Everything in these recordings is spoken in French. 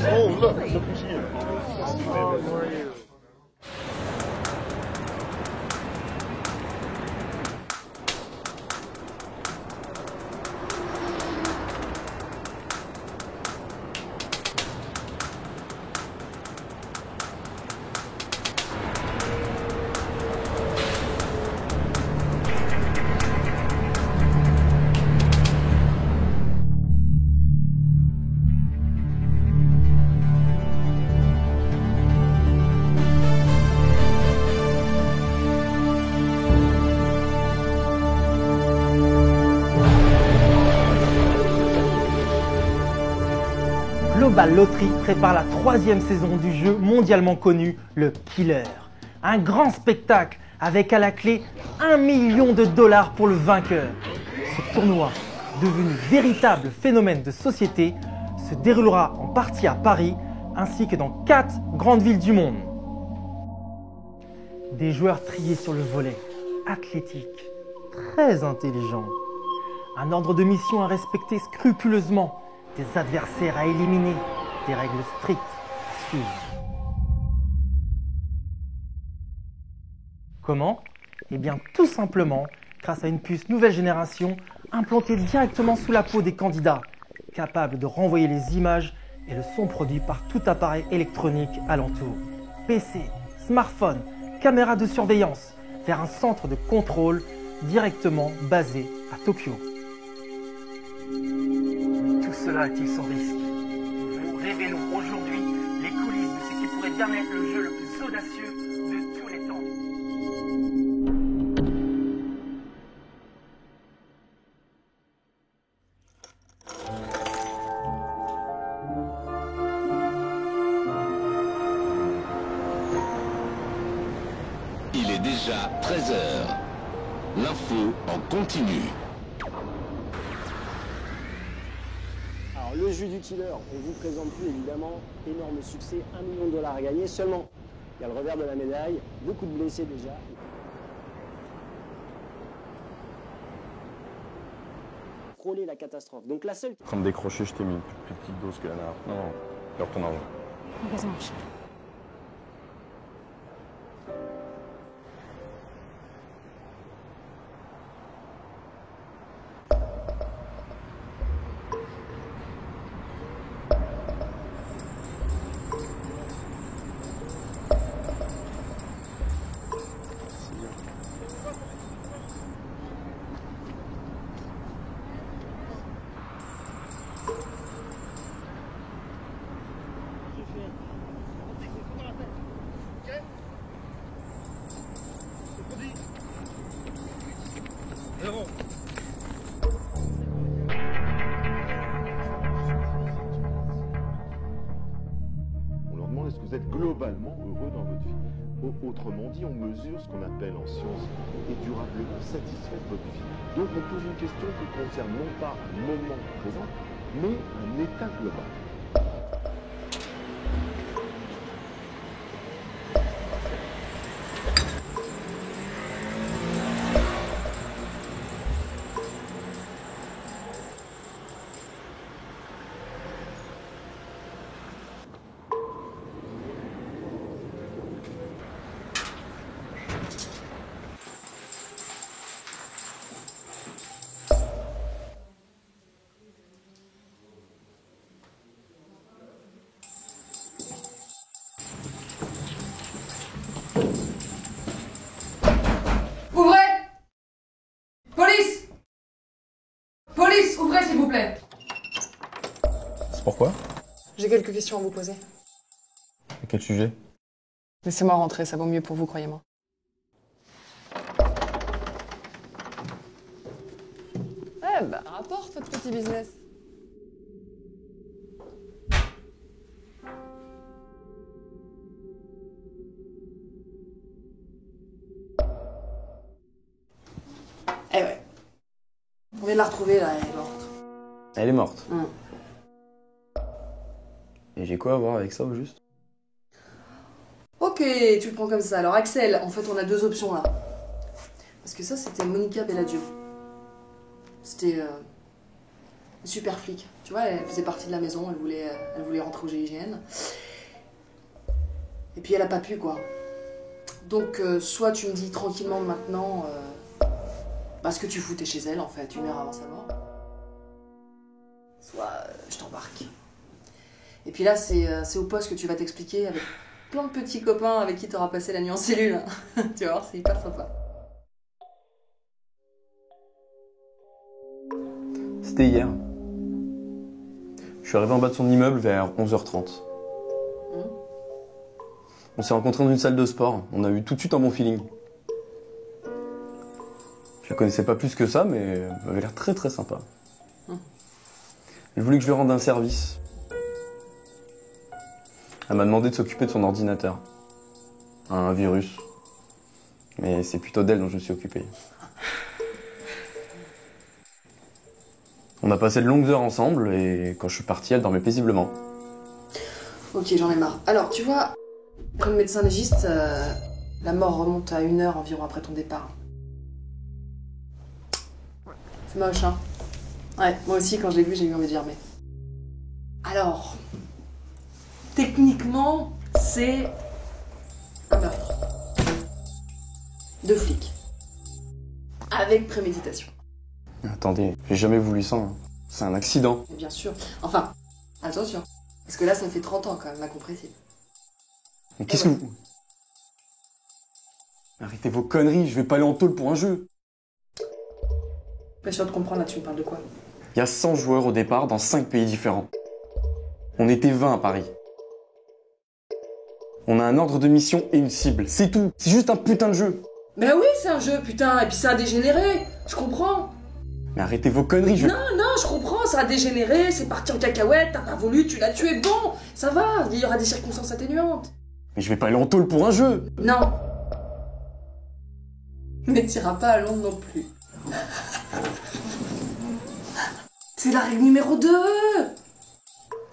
Oh, look who's here. Oh, who are you? Global Lottery prépare la 3e saison du jeu mondialement connu, le Killer. Un grand spectacle avec à la clé $1 million pour le vainqueur. Ce tournoi, devenu véritable phénomène de société, se déroulera en partie à Paris ainsi que dans 4 grandes villes du monde. Des joueurs triés sur le volet, athlétiques, très intelligents. Un ordre de mission à respecter scrupuleusement, des adversaires à éliminer, des règles strictes à suivre. Comment? Eh bien tout simplement grâce à une puce nouvelle génération implantée directement sous la peau des candidats, capable de renvoyer les images et le son produit par tout appareil électronique alentour. PC, smartphone, caméra de surveillance, vers un centre de contrôle directement basé à Tokyo. Tout cela est-il sans risque? Nous vous révélons aujourd'hui les coulisses de ce qui pourrait bien être le jeu le plus audacieux de tous les temps. Il est déjà 13 h. L'info en continu. Alors le jeu du Killer, on vous présente plus évidemment, énorme succès, $1 million à gagner. Seulement, il y a le revers de la médaille, beaucoup de blessés déjà. Frôler la catastrophe. Donc la seule... En train de décrocher, je t'ai mis une plus petite dose que la dernière. Non, perds ton argent. Ok, ça marche. On leur demande est-ce que vous êtes globalement heureux dans votre vie. Autrement dit, on mesure ce qu'on appelle en science est durablement satisfait de votre vie. Donc on pose une question qui concerne non pas un moment présent, mais un état global. Ouvrez! Police! Police, ouvrez s'il vous plaît! C'est pourquoi? J'ai quelques questions à vous poser. À quel sujet? Laissez-moi rentrer, ça vaut mieux pour vous, croyez-moi. Eh ben, rapporte votre petit business. Eh ouais. On vient de la retrouver là, elle est morte. Elle est morte. Hum. Et j'ai quoi à voir avec ça au juste? Ok, tu le prends comme ça. Alors Axel, en fait on a deux options là. Parce que ça, c'était Monica Bellagio. C'était une super flic. Tu vois, elle faisait partie de la maison, elle voulait rentrer au GIGN. Et puis elle a pas pu, quoi. Donc, soit tu me dis tranquillement maintenant ce que tu foutais chez elle, en fait, 1 heure avant sa mort. Soit je t'embarque. Et puis là, c'est au poste que tu vas t'expliquer avec plein de petits copains avec qui t'auras passé la nuit en cellule. Tu vas voir, c'est hyper sympa. C'était hier. Je suis arrivé en bas de son immeuble vers 11h30. On s'est rencontrés dans une salle de sport. On a eu tout de suite un bon feeling. Je la connaissais pas plus que ça, mais elle avait l'air très très sympa. Elle voulait que je lui rende un service. Elle m'a demandé de s'occuper de son ordinateur. Un virus. Mais c'est plutôt d'elle dont je me suis occupé. On a passé de longues heures ensemble et quand je suis parti, elle dormait paisiblement. Ok, j'en ai marre. Alors, tu vois, comme médecin légiste, la mort remonte à 1 heure environ après ton départ. C'est moche, hein? Ouais, moi aussi, quand je l'ai vu, j'ai eu envie de germer. Alors, techniquement, c'est un meurtre. De flics. Avec préméditation. Attendez, j'ai jamais voulu ça. Hein. C'est un accident. Et bien sûr. Enfin, attention. Parce que là, ça fait 30 ans quand même, incompressible. Mais qu'est-ce que vous... Arrêtez vos conneries, je vais pas aller en tôle pour un jeu. Pas sûr de comprendre, là, tu me parles de quoi? Il y a 100 joueurs au départ dans 5 pays différents. On était 20 à Paris. On a un ordre de mission et une cible, c'est tout. C'est juste un putain de jeu. Mais oui, c'est un jeu, putain, et puis ça a dégénéré. Je comprends. Mais arrêtez vos conneries, je... Non, je comprends, ça a dégénéré, c'est parti en cacahuète, t'as pas voulu, tu l'as tué, bon, ça va, il y aura des circonstances atténuantes. Mais je vais pas aller en tôle pour un jeu. Non. Mais t'iras pas à Londres non plus. C'est la règle numéro 2.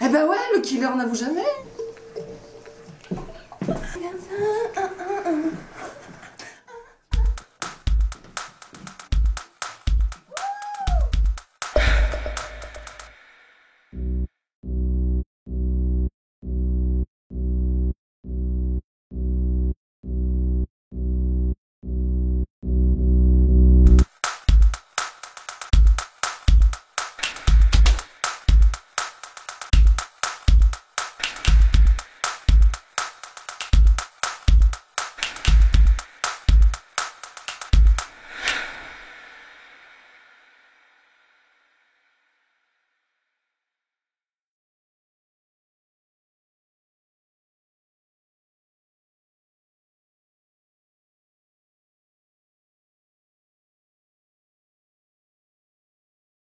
Eh ben ouais, le killer n'avoue jamais.